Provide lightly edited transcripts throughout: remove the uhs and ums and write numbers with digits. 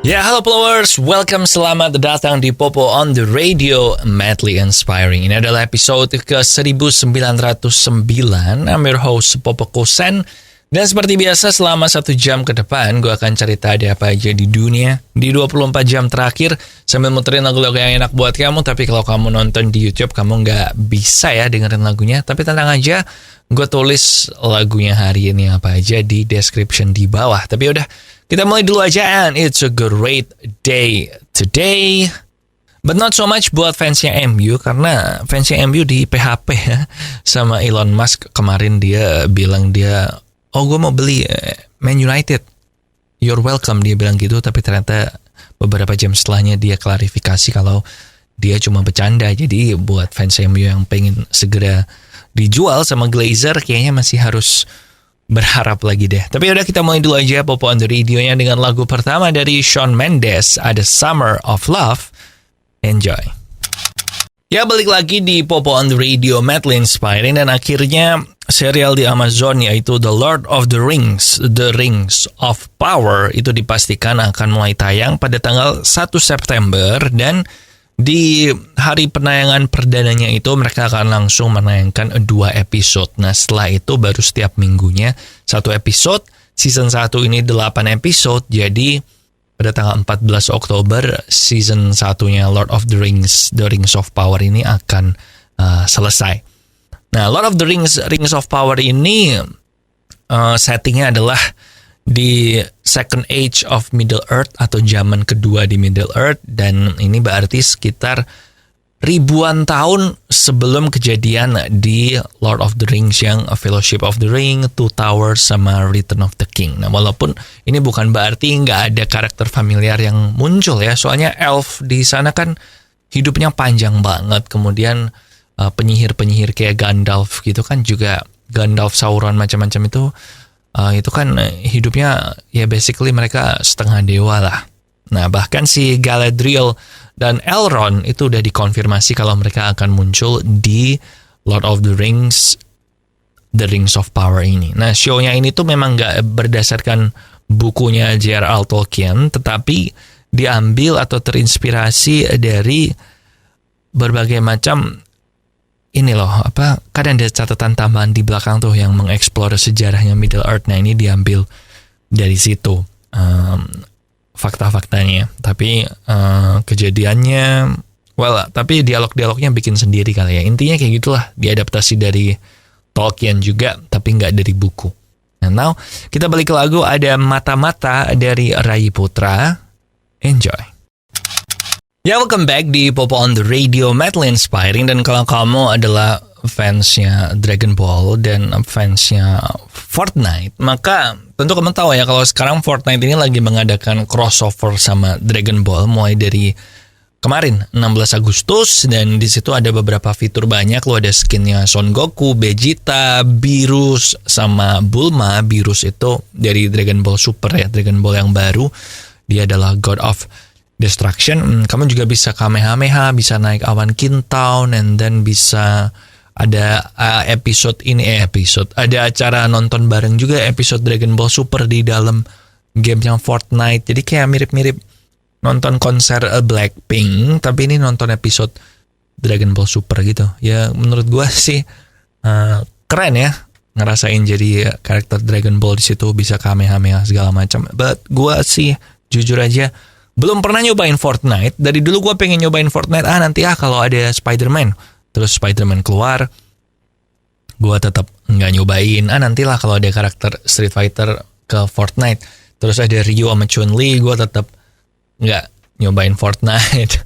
Ya, halo followers, welcome, selamat datang di Popo on the Radio, Madly Inspiring. Ini adalah episode ke-1909. I'm your host, Popo Kosen. Dan seperti biasa, selama 1 jam ke depan, gue akan cerita ada apa aja di dunia. Di 24 jam terakhir, sambil muterin lagu-lagu yang enak buat kamu. Tapi kalau kamu nonton di YouTube, kamu nggak bisa ya dengerin lagunya. Tapi tenang aja, gue tulis lagunya hari ini apa aja di description di bawah. Tapi udah, kita mulai dulu aja, and it's a great day today. But not so much buat fansnya MU, karena fansnya MU di PHP ya sama Elon Musk. Kemarin dia bilang gue mau beli Man United. You're welcome, dia bilang gitu. Tapi ternyata beberapa jam setelahnya dia klarifikasi kalau dia cuma bercanda. Jadi buat fans MU yang pengen segera dijual sama Glazer, kayaknya masih harus berharap lagi deh. Tapi udah, kita mulai dulu aja Popo on the Radio-nya dengan lagu pertama dari Shawn Mendes, ada Summer of Love. Enjoy. Ya, balik lagi di Popo on the Radio, Madly Inspiring. Dan akhirnya serial di Amazon yaitu The Lord of the Rings, The Rings of Power, itu dipastikan akan mulai tayang pada tanggal 1 September. Dan di hari penayangan perdananya itu mereka akan langsung menayangkan 2 episode. Nah, setelah itu baru setiap minggunya 1 episode. Season 1 ini 8 episode. Jadi pada tanggal 14 Oktober season 1-nya Lord of the Rings, The Rings of Power ini akan selesai. Nah, Lord of the Rings, Rings of Power ini settingnya adalah di Second Age of Middle Earth atau zaman kedua di Middle Earth, dan ini berarti sekitar ribuan tahun sebelum kejadian di Lord of the Rings yang Fellowship of the Ring, Two Towers, sama Return of the King. Nah, walaupun ini bukan berarti nggak ada karakter familiar yang muncul ya, soalnya elf di sana kan hidupnya panjang banget. Kemudian penyihir-penyihir kayak Gandalf gitu kan juga, Gandalf, Sauron, macam-macam itu kan hidupnya ya basically mereka setengah dewa lah. Nah, bahkan si Galadriel dan Elrond itu udah dikonfirmasi kalau mereka akan muncul di Lord of the Rings, The Rings of Power ini. Nah, show-nya ini tuh memang gak berdasarkan bukunya J.R.R. Tolkien, tetapi diambil atau terinspirasi dari berbagai macam ini loh, kan ada catatan tambahan di belakang tuh yang mengeksplor sejarahnya Middle Earth. Nah, ini diambil dari situ fakta-faktanya. Tapi kejadiannya, tapi dialog-dialognya bikin sendiri kali ya. Intinya kayak gitulah, diadaptasi dari Tolkien juga, tapi nggak dari buku. Nah, now kita balik ke lagu, ada Mata-Mata dari Rai Putra. Enjoy. Ya, welcome back di Popo on the Radio, Madly Inspiring. Dan kalau kamu adalah fansnya Dragon Ball dan fansnya Fortnite, maka tentu kamu tahu ya kalau sekarang Fortnite ini lagi mengadakan crossover sama Dragon Ball mulai dari kemarin 16 Agustus. Dan di situ ada beberapa fitur banyak. Lo ada skinnya Son Goku, Vegeta, Beerus, sama Bulma. Beerus itu dari Dragon Ball Super ya, Dragon Ball yang baru. Dia adalah God of Destruction. Kamu juga bisa Kamehameha, bisa naik awan Kintown, and then bisa ada ada acara nonton bareng juga episode Dragon Ball Super di dalam gamenya Fortnite. Jadi kayak mirip-mirip nonton konser Blackpink, tapi ini nonton episode Dragon Ball Super gitu. Ya, menurut gua sih keren ya, ngerasain jadi karakter Dragon Ball di situ, bisa Kamehameha segala macam. But gua sih jujur aja belum pernah nyobain Fortnite. Dari dulu gue pengen nyobain Fortnite. Nanti kalau ada Spider-Man, terus Spider-Man keluar, gue tetap nggak nyobain. Nantilah kalau ada karakter Street Fighter ke Fortnite, terus ada Ryu sama Chun-Li, gue tetap nggak nyobain Fortnite.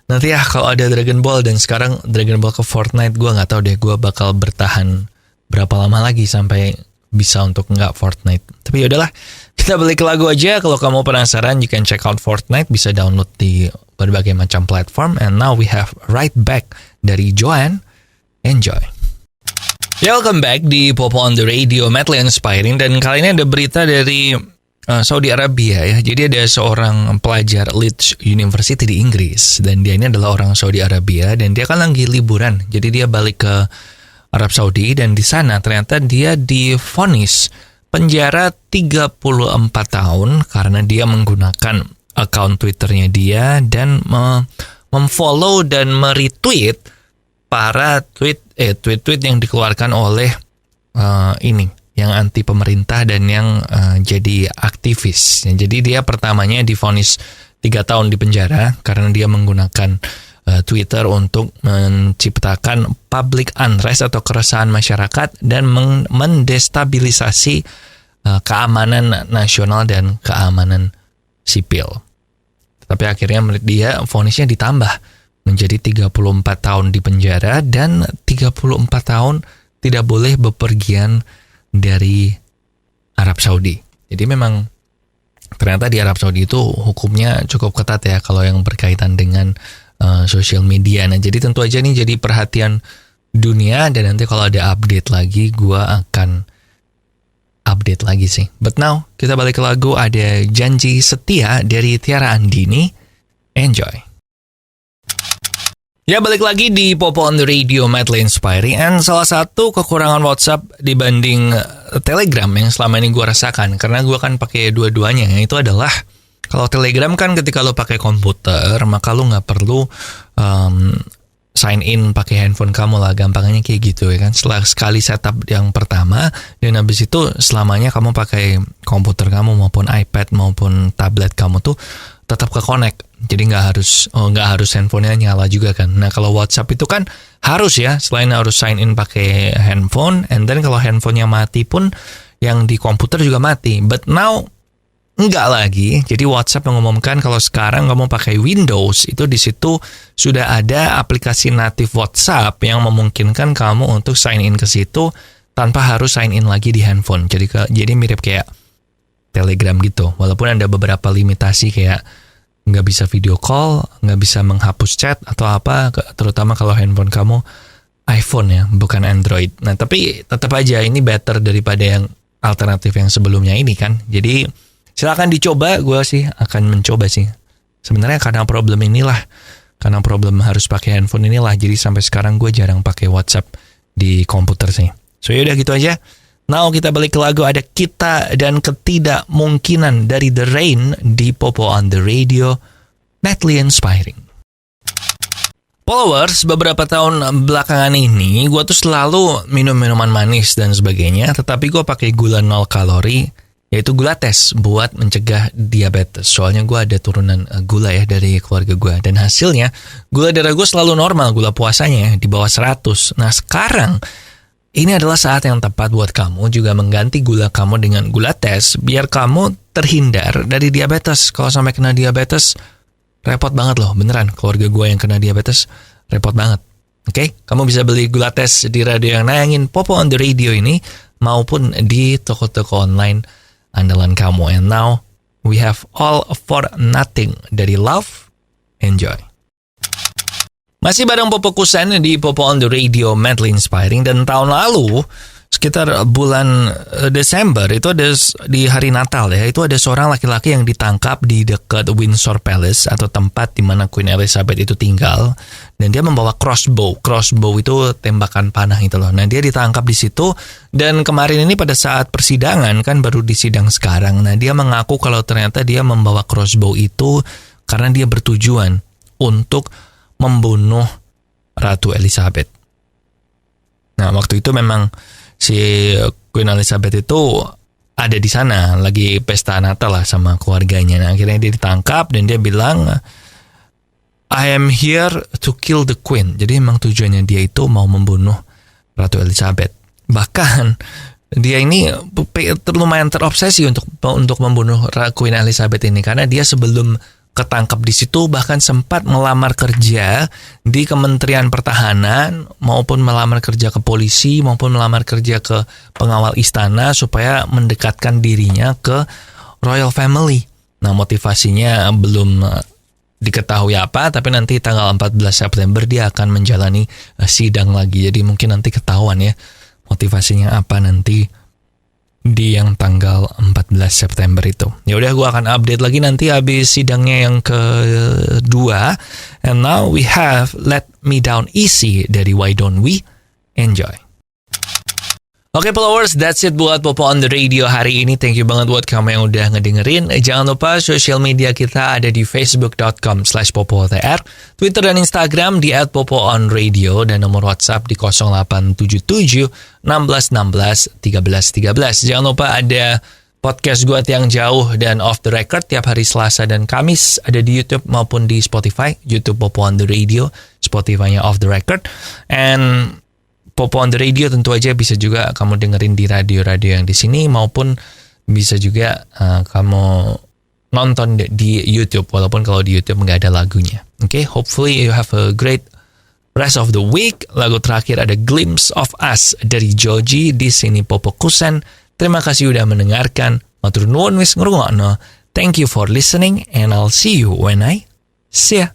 Nanti kalau ada Dragon Ball, dan sekarang Dragon Ball ke Fortnite, gue nggak tahu deh gue bakal bertahan berapa lama lagi sampai bisa untuk nggak Fortnite. Tapi yaudahlah, kita balik ke lagu aja. Kalau kamu penasaran, you can check out Fortnite, bisa download di berbagai macam platform. And now we have Right Back dari Joanne. Enjoy. Ya, welcome back di Popo on the Radio, Madly Inspiring. Dan kali ini ada berita dari Saudi Arabia ya. Jadi ada seorang pelajar Leeds University di Inggris, dan dia ini adalah orang Saudi Arabia, dan dia kan lagi liburan. Jadi dia balik ke Arab Saudi, dan di sana ternyata dia divonis penjara 34 tahun karena dia menggunakan account Twitternya dia dan memfollow dan meretweet para tweet-tweet yang dikeluarkan oleh yang anti pemerintah dan yang jadi aktivis. Jadi dia pertamanya divonis 3 tahun di penjara karena dia menggunakan Twitter untuk menciptakan public unrest atau keresahan masyarakat dan mendestabilisasi keamanan nasional dan keamanan sipil. Tapi akhirnya menurut dia vonisnya ditambah menjadi 34 tahun di penjara dan 34 tahun tidak boleh bepergian dari Arab Saudi. Jadi memang ternyata di Arab Saudi itu hukumnya cukup ketat ya kalau yang berkaitan dengan sosial media. Nah, jadi tentu aja nih jadi perhatian dunia dan nanti kalau ada update lagi gua akan update lagi sih. But now kita balik ke lagu, ada Janji Setia dari Tiara Andini. Enjoy. Ya, balik lagi di Popo on the Radio, Madly Inspiring. And salah satu kekurangan WhatsApp dibanding Telegram yang selama ini gue rasakan, karena gue kan pakai dua-duanya, itu adalah kalau Telegram kan ketika lo pakai komputer, maka lo nggak perlu sign in pakai handphone kamu lah, gampangnya kayak gitu ya kan. Setelah sekali setup yang pertama, dan habis itu selamanya kamu pakai komputer kamu maupun iPad maupun tablet kamu tuh tetap ke connect. Jadi nggak harus handphonenya nyala juga kan. Nah kalau WhatsApp itu kan harus ya, selain harus sign in pakai handphone, and then kalau handphonenya mati pun yang di komputer juga mati. But now enggak lagi. Jadi WhatsApp mengumumkan kalau sekarang kamu pakai Windows, itu di situ sudah ada aplikasi natif WhatsApp yang memungkinkan kamu untuk sign in ke situ tanpa harus sign in lagi di handphone. Jadi mirip kayak Telegram gitu. Walaupun ada beberapa limitasi kayak nggak bisa video call, nggak bisa menghapus chat atau apa, terutama kalau handphone kamu iPhone ya, bukan Android. Nah tapi tetap aja ini better daripada yang alternatif yang sebelumnya ini kan. Jadi silakan dicoba, gue sih akan mencoba sih. Sebenarnya karena problem harus pakai handphone inilah, jadi sampai sekarang gue jarang pakai WhatsApp di komputer sih. So yaudah gitu aja. Now kita balik ke lagu, ada Kita dan Ketidakmungkinan dari The Rain di Popo on the Radio, Madly Inspiring. Followers, beberapa tahun belakangan ini gue tuh selalu minum minuman manis dan sebagainya, tetapi gue pakai gula 0 kalori, yaitu gula tes buat mencegah diabetes. Soalnya gue ada turunan gula ya dari keluarga gue, dan hasilnya gula darah gue selalu normal, gula puasanya di bawah 100. Nah sekarang ini adalah saat yang tepat buat kamu juga mengganti gula kamu dengan gula tes biar kamu terhindar dari diabetes. Kalau sampai kena diabetes, repot banget loh, beneran. Keluarga gue yang kena diabetes, repot banget. Oke, kamu bisa beli gula tes di radio yang nayangin Popo on the Radio ini maupun di toko-toko online andalan kamu. And now we have All for Nothing dari Love. Enjoy. Masih bareng Popo Kusen di Popo on the Radio, Madly Inspiring. Dan tahun lalu sekitar bulan Desember itu ada di hari Natal ya, itu ada seorang laki-laki yang ditangkap di dekat Windsor Palace atau tempat di mana Queen Elizabeth itu tinggal, dan dia membawa crossbow itu tembakan panah itu loh. Nah dia ditangkap di situ, dan kemarin ini pada saat persidangan kan baru disidang sekarang. Nah dia mengaku kalau ternyata dia membawa crossbow itu karena dia bertujuan untuk membunuh Ratu Elizabeth. Nah waktu itu memang si Queen Elizabeth itu ada di sana lagi pesta Natal lah sama keluarganya. Nah akhirnya dia ditangkap dan dia bilang, I am here to kill the Queen. Jadi memang tujuannya dia itu mau membunuh Ratu Elizabeth. Bahkan dia ini lumayan terobsesi untuk membunuh Queen Elizabeth ini, karena dia sebelum ketangkap di situ bahkan sempat melamar kerja di Kementerian Pertahanan, maupun melamar kerja ke polisi, maupun melamar kerja ke pengawal istana supaya mendekatkan dirinya ke royal family. Nah motivasinya belum diketahui apa, tapi nanti tanggal 14 September dia akan menjalani sidang lagi. Jadi mungkin nanti ketahuan ya motivasinya apa nanti di yang tanggal 14 September itu. Ya udah, gue akan update lagi nanti habis sidangnya yang kedua. And now we have Let Me Down Easy dari Why Don't We. Enjoy. Oke followers, that's it buat Popo on the Radio hari ini. Thank you banget buat kamu yang udah ngedengerin. Jangan lupa sosial media kita ada di facebook.com/popotr, Twitter dan Instagram di @popoonradio, dan nomor WhatsApp di 0877 1616 1313. Jangan lupa ada podcast gue yang jauh dan off the record tiap hari Selasa dan Kamis, ada di YouTube maupun di Spotify. YouTube Popo on the Radio, Spotify-nya off the record. And Popo on the Radio tentu aja bisa juga kamu dengerin di radio-radio yang di sini, maupun bisa juga kamu nonton di YouTube, walaupun kalau di YouTube nggak ada lagunya. Okay, hopefully you have a great rest of the week. Lagu terakhir ada Glimpse of Us dari Joji. Di sini Popo Kusen. Terima kasih udah mendengarkan. Matur nuwun wis ngrungokno. Thank you for listening and I'll see you when I see ya.